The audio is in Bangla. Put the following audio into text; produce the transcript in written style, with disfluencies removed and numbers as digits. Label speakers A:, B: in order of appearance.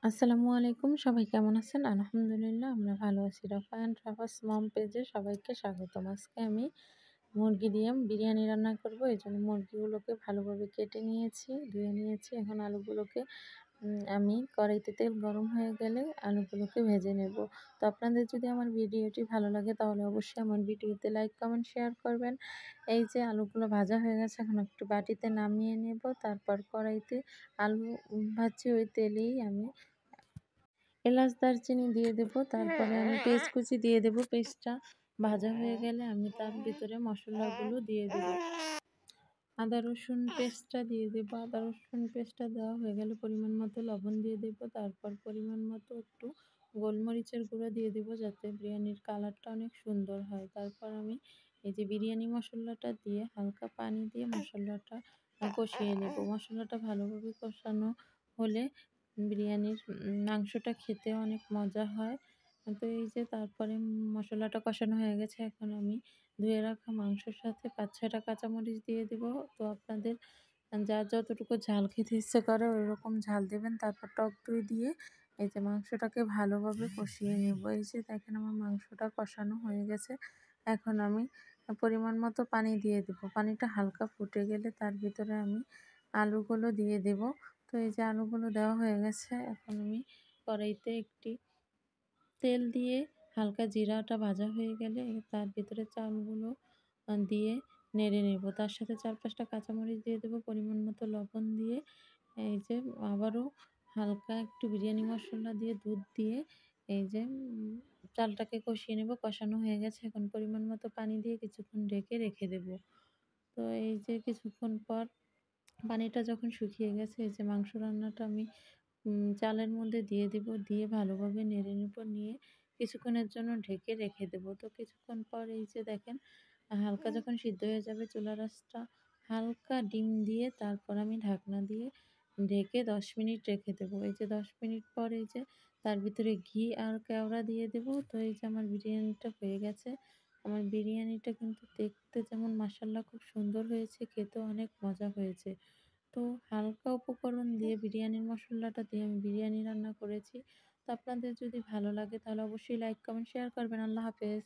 A: আসসালামু আলাইকুম। সবাই কেমন আছেন? আলহামদুলিল্লাহ আমরা ভালো আছি। রফা অ্যান্ড রাফাস মম পেজে সবাইকে স্বাগতম। আজকে আমি মুরগি দিয়ে বিরিয়ানি রান্না করব। এজন্য মুরগিগুলোকে ভালোভাবে কেটে নিয়েছি, ধুয়ে নিয়েছি। এখন আলুগুলোকে আমি কড়াইতে তেল গরম হয়ে গেলে আলুগুলোকে ভেজে নেব। তো আপনাদের যদি আমার ভিডিওটি ভালো লাগে তাহলে অবশ্যই আমার ভিডিওতে লাইক, কমেন্ট, শেয়ার করবেন। এই যে আলুগুলো ভাজা হয়ে গেছে, এখন একটু বাটিতে নামিয়ে নেব। তারপর কড়াইতে আলু ভাজছি, ওই তেলেই আমি এলাচ দারচিনি দিয়ে দেব। তারপরে আমি পেঁয়াজ কুচি দিয়ে দেব। পেঁয়াজটা ভাজা হয়ে গেলে আমি তার ভিতরে মশলাগুলো দিয়ে দেব। আদা রসুন পেস্টটা দিয়ে দেব। আদা রসুন পেস্টটা দেওয়া হয়ে গেলে পরিমাণ মতো লবণ দিয়ে দেব। তারপর পরিমাণ মতো একটু গোলমরিচের গুঁড়ো দিয়ে দেব, যাতে বিরিয়ানির কালারটা অনেক সুন্দর হয়। তারপর আমি এই যে বিরিয়ানি মশলাটা দিয়ে হালকা পানি দিয়ে মশলাটা কষিয়ে নেব। মশলাটা ভালোভাবে কষানো হলে বিরিয়ানির মাংসটা খেতে অনেক মজা হয়। তো এই যে তারপরে মশলাটা কষানো হয়ে গেছে। এখন আমি ধুয়ে রাখা মাংসের সাথে ৫-৬টা কাঁচামরিচ দিয়ে দিব। তো আপনাদের যার যতটুকু ঝাল খেতে ইচ্ছে করে ওইরকম ঝাল দেবেন। তারপর টক দই দিয়ে এই যে মাংসটাকে ভালোভাবে কষিয়ে নেব। এই যে দেখেন আমার মাংসটা কষানো হয়ে গেছে। এখন আমি পরিমাণ মতো পানি দিয়ে দেব। পানিটা হালকা ফুটে গেলে তার ভিতরে আমি আলুগুলো দিয়ে দেব। তো এই যে আলুগুলো দেওয়া হয়ে গেছে। এখন আমি কড়াইতে একটি তেল দিয়ে হালকা জিরাটা ভাজা হয়ে গেলে তার ভিতরে চালগুলো দিয়ে নেড়ে নেব। তার সাথে ৪-৫টা কাঁচামরিচ দিয়ে দেবো, পরিমাণ মতো লবণ দিয়ে এই যে আবারও হালকা একটু বিরিয়ানি মশলা দিয়ে দুধ দিয়ে এই যে চালটাকে কষিয়ে নেব। কষানো হয়ে গেছে, এখন পরিমাণ মতো পানি দিয়ে কিছুক্ষণ ঢেকে রেখে দেব। তো এই যে কিছুক্ষণ পর পানিটা যখন শুকিয়ে গেছে, এই যে মাংস রান্নাটা আমি চালের মধ্যে দিয়ে দিব। দিয়ে ভালোভাবে নেড়ে নেব। নিয়ে কিছুক্ষণের জন্য ঢেকে রেখে দেব। তো কিছুক্ষণ পর এই যে দেখেন হালকা যখন সিদ্ধ হয়ে যাবে, চুলার আঁচটা হালকা ডিম দিয়ে তারপর আমি ঢাকনা দিয়ে ঢেকে ১০ মিনিট রেখে দেব। এই যে ১০ মিনিট পর এই যে তার ভিতরে ঘি আর কেওড়া দিয়ে দেব। তো এই যে আমার বিরিয়ানিটা হয়ে গেছে। আমার বিরিয়ানিটা কিন্তু দেখতে যেমন মাশাআল্লাহ খুব সুন্দর হয়েছে, খেতেও অনেক মজা হয়েছে। তো হালকা উপকরণ দিয়ে বিরিয়ানির মশলাটা দিয়ে আমি বিরিয়ানি রান্না করেছি। তো আপনাদের যদি ভালো লাগে তাহলে অবশ্যই লাইক, কমেন্ট, শেয়ার করবেন। আল্লাহ হাফেজ।